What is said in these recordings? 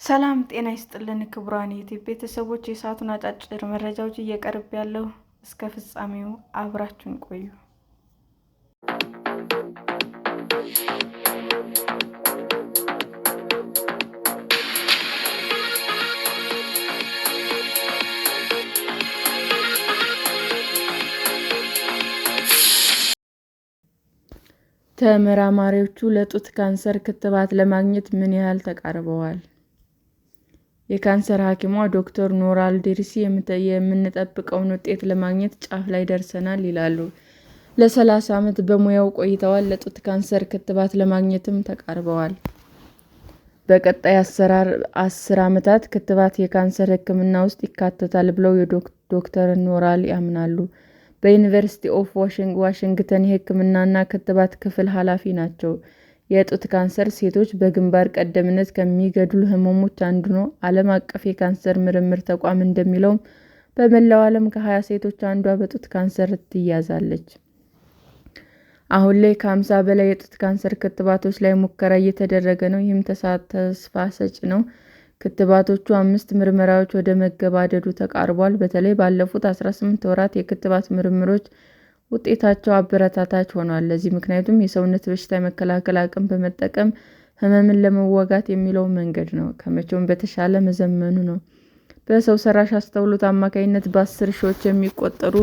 ሰላም ጤና ይስጥልን ክቡራን የዩቲዩብ ቤተሰቦች፣ የሰዓቱን አጫጭር መረጃዎች እየቀርብ ያለው እስከ ፍጻሜው አብራችሁን ቆዩ። ተመራማሪዎቹ ለጡት ካንሰር ክትባት ለማግኘት ምን ያህል ተቃርበዋል? የካንሰር ሐኪሟ ዶክተር ኖራ አልዴሪሲ የምንጠብቀውን ውጤት ለማግኘት ጫፍ ላይ ደርሰናል ይላሉ። ለ30 ዓመት በሙያው ቆይተዋል። ለጡት ካንሰር ክትባት ለማግኘትም ተቃርበዋል። በቀጣይ 10 ዓመታት ክትባት የካንሰር ሕክምና ውስጥ ይካተታል ብለው ዶክተር ኖራል ያምናሉ። በዩኒቨርሲቲ ኦፍ ዋሽንግተን የሕክምናና ክትባት ክፍል ኃላፊ ናቸው። የጡት ካንሰር ሴቶች በግንባር ቀደምትነት ከሚገድሉ ሕመሞች አንዱ ነው። ዓለም አቀፍ የካንሰር ምርምር ተቋም እንደሚለውም በመላው ዓለም ከ20 ሴቶች አንዷ በጡት ካንሰር ትያዛለች። አሁን ላይ ከ50 በላይ የጡት ካንሰር ክትባቶች ላይ ሙከራ እየተደረገ ነው። ይህም ተስፋ ሰጪ ነው። ክትባቶቹ 5 ምርመራዎች ወደ መገባደዱ ተቃርቧል። በተለይ ባለፉት 18 ወራት የክትባት ምርምሮች ውጤታቸው አበረታች ሆኗል። ለዚህ ምክንያቱም የሰውነት በሽታ የመከላከል አቅም በመጠቀም ህመምን ለመዋጋት የሚለው መንገድ ነው ከመቼውም በተሻለ መዘመኑ ነው። በሰው ሰራሽ አስተውሎት አማካኝነት በ10 ሺዎች የሚቆጠሩ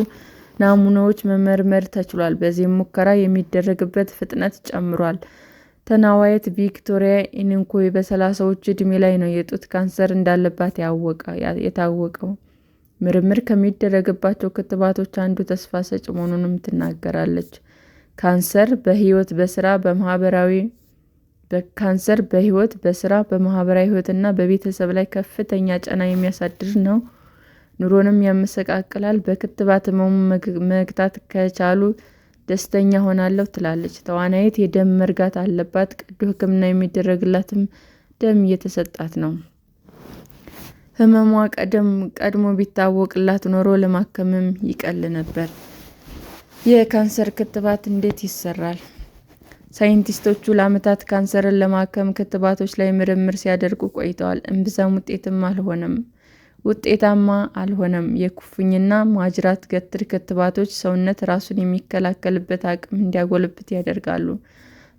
ናሙናዎች መመርመር ተችሏል። በዚህም ሙከራ የሚደረግበት ፍጥነት ጨምሯል። ተናዋይት ቪክቶሪያ ኢንኮይ በ30ዎቹ ዕድሜ ላይ ነው የጡት ካንሰር እንዳለባት የታወቀው። ምርምር ከሚደረግባቸው ክትባቶች አንዱ ተስፋ ሰጪ መሆኑንም ትናገራለች። ካንሰር በሕይወት፣ በሥራ፣ በማህበራዊ ሕይወትና በቤተሰብ ላይ ከፍተኛ ጫና የሚያሳድር ነው። ኑሮንም ያመሰቃቅላል። በክትባት ህመሙን መግታት ከቻሉ ደስተኛ ሆናለሁ ትላለች። ተዋናይት የደም መርጋት አለባት። ቀዶ ሕክምና የሚደረግላትም ደም እየተሰጣት ነው። ህመሟ ቀድሞ ቢታወቅላት ኖሮ ለማከምም ይቀል ነበር። የካንሰር ክትባት እንዴት ይሰራል? ሳይንቲስቶቹ ለዓመታት ካንሰርን ለማከም ክትባቶች ላይ ምርምር ሲያደርጉ ቆይተዋል። እምብዛም ውጤታማ አልሆነም። የኩፍኝና ማጅራት ገትር ክትባቶች ሰውነት ራሱን የሚከላከልበት አቅም እንዲያጎለብት ያደርጋሉ።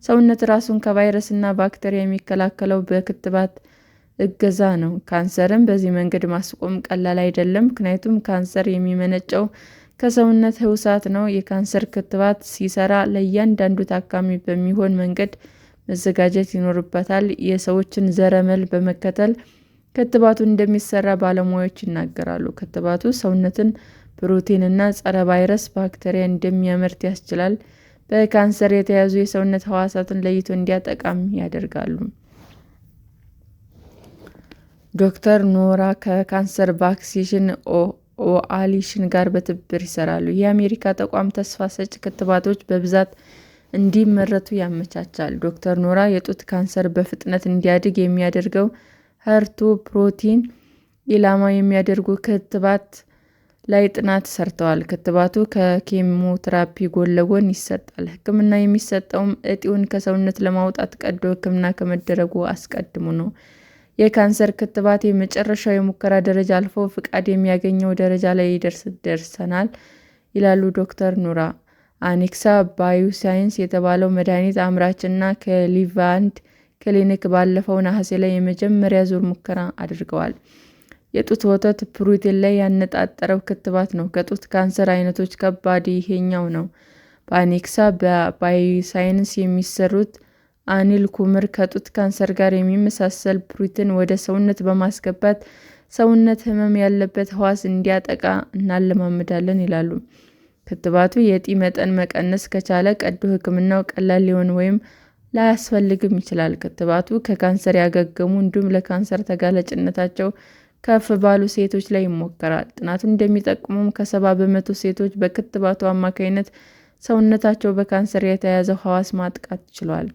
ሰውነት ራሱን ከቫይረስና ባክቴሪያ የሚከላከለው በክትባት እገዛ ነው። ካንሰርን በዚህ መንገድ ማስቆም ቀላል አይደለም፣ ምክንያቱም ካንሰር የሚመነጨው ከሰውነት ህዋሳት ነው። የካንሰር ክትባት ሲሰራ ለእያንዳንዱ ታካሚ በሚሆን መንገድ መዘጋጀት ይኖርበታል። የሰዎችን ዘረመል በመከተል ክትባቱ እንደሚሰራ ባለሙያዎች ይናገራሉ። ክትባቱ ሰውነትን ፕሮቲንና ጸረ ቫይረስ ባክቴሪያ እንደሚያመርት ያስችላል። በካንሰር የተያዙ የሰውነት ህዋሳትን ለይቶ እንዲያጠቃም ያደርጋሉ። ዶክተር ኖራ ከካንሰር ቫክሲኔሽን ኮአሊሽን ጋር በትብብር ይሰራሉ። የአሜሪካ ተቋም ተስፋ ሰጪ ክትባቶች በብዛት እንዲመረቱ ያመቻቻል። ዶክተር ኖራ የጡት ካንሰር በፍጥነት እንዲያድግ የሚያደርገው HER2 ፕሮቲን ኢላማ የሚያደርጉ ክትባት ላይ ጥናት ሰርተዋል። ክትባቱ ከኬሞቴራፒ ጎን ለጎን ይሰጣል። ሕክምና የሚሰጠውም እጢውን ከሰውነት ለማውጣት ቀዶ ሕክምና ከመደረጉ አስቀድሞ ነው። የካንሰር ክትባት የመጨረሻው የሙከራ ደረጃ አልፎ ፍቃድ የሚያገኘው ደረጃ ላይ ደርሰናል ይላሉ ዶክተር ኖራ። አኔክሳ ባዮሳይንስ የተባለው መድኃኒት አምራችና ክሊቭላንድ ክሊኒክ ባለፈው ነሐሴ ላይ የመጀመሪያ ዙር ሙከራ አድርገዋል። የጡት ወተት ፕሮቲን ላይ ያነጣጠረው ክትባት ነው። ከጡት ካንሰር አይነቶች ከባድ ይሄኛው ነው። በአኔክሳ ባዮሳይንስ የሚሰሩት አኒል ኩምር ከጡት ካንሰር ጋር የሚመሳሰል ፕሮቲን ወደ ሰውነት በማስገባት ሰውነት ህመም ያለበት ህዋስ እንዲያጠቃ እናለማምዳለን ይላሉ። ክትባቱ የእጢ መጠን መቀነስ ከቻለ ቀዶ ሕክምናው ቀላል ሊሆን ወይም ላያስፈልግም ይችላል። ክትባቱ ከካንሰር ያገገሙ እንዲሁም ለካንሰር ተጋላጭነታቸው ከፍ ባሉ ሴቶች ላይ ይሞከራል። ጥናቱ እንደሚጠቁመውም ከ70 በመቶ ሴቶች በክትባቱ አማካኝነት ሰውነታቸው በካንሰር የተያዘው ህዋስ ማጥቃት ችሏል።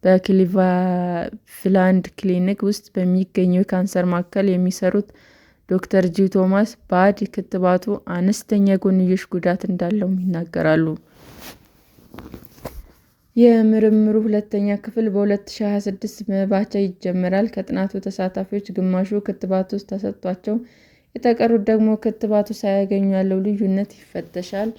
በክሊቭላንድ ክሊኒክ ውስጥ በሚገኘው የካንሰር ማዕከል የሚሰሩት ዶክተር ጂ ቶማስ ባድ ክትባቱ አነስተኛ የጎንዮሽ ጉዳት እንዳለውም ይናገራሉ። የምርምሩ ሁለተኛ ክፍል በ2026 መባቻ ይጀምራል። ከጥናቱ ተሳታፊዎች ግማሹ ክትባቱ ተሰጥቷቸው የተቀሩት ደግሞ ክትባቱ ሳያገኙ ያለው ልዩነት ይፈተሻል።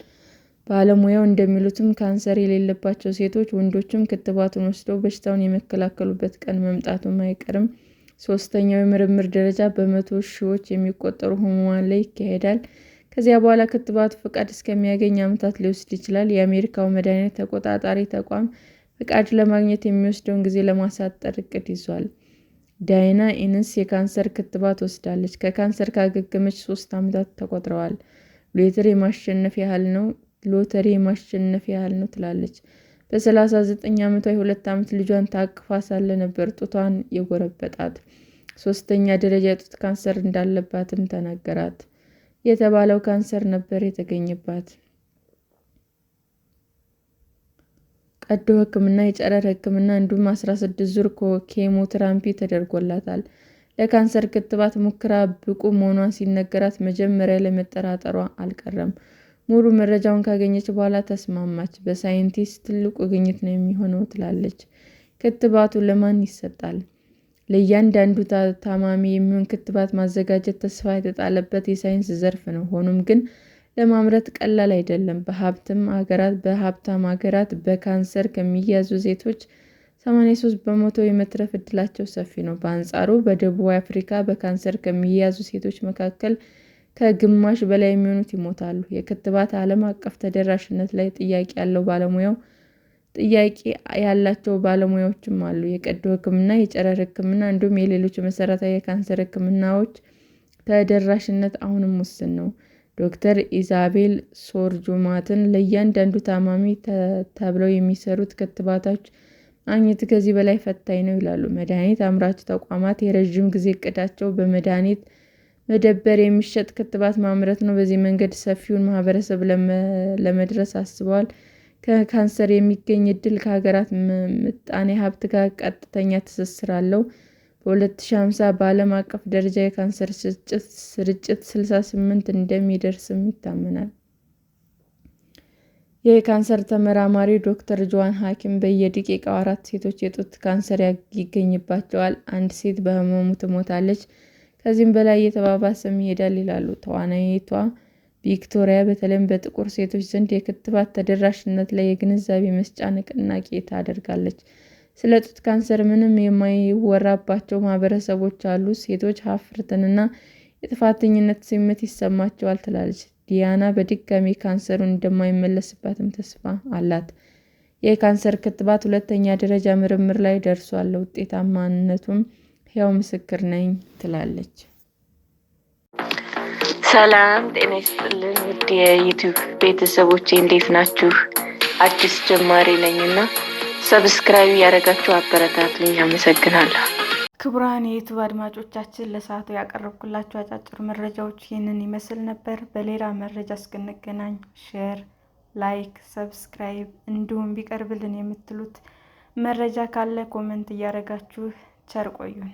ባለሙያው እንደሚሉትም ካንሰር የሌለባቸው ሴቶች ወንዶችም ክትባቱን ወስደው በሽታውን የሚከላከሉበት ቀን መምጣቱም አይቀርም። ሶስተኛው የምርምር ደረጃ በመቶ ሺዎች የሚቆጠሩ ህሙማን ላይ ይካሄዳል። ከዚያ በኋላ ክትባቱ ፈቃድ እስከሚያገኝ ዓመታት ሊወስድ ይችላል። የአሜሪካው መድኃኒት ተቆጣጣሪ ተቋም ፈቃድ ለማግኘት የሚወስደውን ጊዜ ለማሳጠር እቅድ ይዟል። ዳይና ኢንስ የካንሰር ክትባት ወስዳለች። ከካንሰር ካገገመች 3 ዓመታት ተቆጥረዋል። ሎተሪ የማሸነፍ ያህል ነው ትላለች። በ39 ዓመቷ የ2 ዓመት ልጇን ታቅፋ ሳለ ነበር ጡቷን የጎረበጣት። 3ኛ ደረጃ የጡት ካንሰር እንዳለባትም ተነገራት። የተባለው ካንሰር ነበር የተገኘባት። ቀዶ ሕክምና፣ የጨረር ሕክምና እንዲሁም 16 ዙር ኬሞቴራፒ ተደርጎላታል። ለካንሰር ክትባት ሙከራ ብቁ መሆኗን ሲነገራት መጀመሪያ ላይ መጠራጠሯ አልቀረም። ሙሉ መረጃውን ካገኘች በኋላ ተስማማች። በሳይንስ ትልቁ ግኝት ነው የሚሆነው ትላለች። ክትባቱ ለማን ይሰጣል? ለእያንዳንዱ ታማሚ የሚሆን ክትባት ማዘጋጀት ተስፋ የተጣለበት የሳይንስ ዘርፍ ነው። ሆኖም ግን ለማምረት ቀላል አይደለም። በሀብታም ሀገራት በካንሰር ከሚያዙ ሴቶች 83 በመቶ የመትረፍ ዕድላቸው ሰፊ ነው። በአንጻሩ በደቡብ አፍሪካ በካንሰር ከሚያዙ ሴቶች መካከል ከግማሽ በላይ የሚሆኑት ይሞታሉ። የክትባት ዓለም አቀፍ ተደራሽነት ላይ ጥያቄ ያላቸው ባለሙያዎችም አሉ። የቀዶ ሕክምና፣ የጨረር ሕክምና እንዲሁም የሌሎች መሰረታዊ የካንሰር ሕክምናዎች ተደራሽነት አሁንም ውስን ነው። ዶክተር ኢዛቤል ሶርጁማትን ለእያንዳንዱ ታማሚ ተብለው የሚሰሩት ክትባቶች ማግኘት ከዚህ በላይ ፈታኝ ነው ይላሉ። መድኃኒት አምራች ተቋማት የረዥም ጊዜ ዕቅዳቸው በመድኃኒት መደብር የሚሸጥ ክትባት ማምረት ነው። በዚህ መንገድ ሰፊውን ማህበረሰብ ለመድረስ አስበዋል። ከካንሰር የሚገኝ ዕድል ከሀገራት ምጣኔ ሀብት ጋር ቀጥተኛ ትስስር አለው። በ2050 በዓለም አቀፍ ደረጃ የካንሰር ስርጭት 68 እንደሚደርስም ይታመናል። የካንሰር ተመራማሪ ዶክተር ጆዋን ሐኪም በየደቂቃው 4 ሴቶች የጡት ካንሰር ይገኝባቸዋል። አንድ ሴት በህመሙ ትሞታለች፣ ከዚህም በላይ እየተባባሰም ይሄዳል ይላሉ። ተዋናይቷ ቪክቶሪያ በተለይም በጥቁር ሴቶች ዘንድ የክትባት ተደራሽነት ላይ የግንዛቤ መስጫ ንቅናቄ ታደርጋለች። ስለ ጡት ካንሰር ምንም የማይወራባቸው ማህበረሰቦች አሉ። ሴቶች ሀፍረትንና የጥፋተኝነት ስሜት ይሰማቸዋል ትላለች። ዲያና በድጋሚ ካንሰሩን እንደማይመለስባትም ተስፋ አላት። የካንሰር ክትባት 2ኛ ደረጃ ምርምር ላይ ደርሷል። ውጤታማነቱም ሕያው ምስክር ነኝ ትላለች። ሰላም ጤና ይስጥልን ውድ የዩቲዩብ ቤተሰቦቼ እንዴት ናችሁ? አዲስ ጀማሪ ነኝና ሰብስክራይብ ያደረጋችሁ አበረታቱኝ። አመሰግናለሁ። ክቡራን የዩቲዩብ አድማጮቻችን ለሰዓቱ ያቀረብኩላችሁ አጫጭር መረጃዎች ይህንን ይመስል ነበር። በሌላ መረጃ እስክንገናኝ ሼር፣ ላይክ፣ ሰብስክራይብ እንዲሁም ቢቀርብልን የምትሉት መረጃ ካለ ኮመንት እያደረጋችሁ ቸር ቆዩን።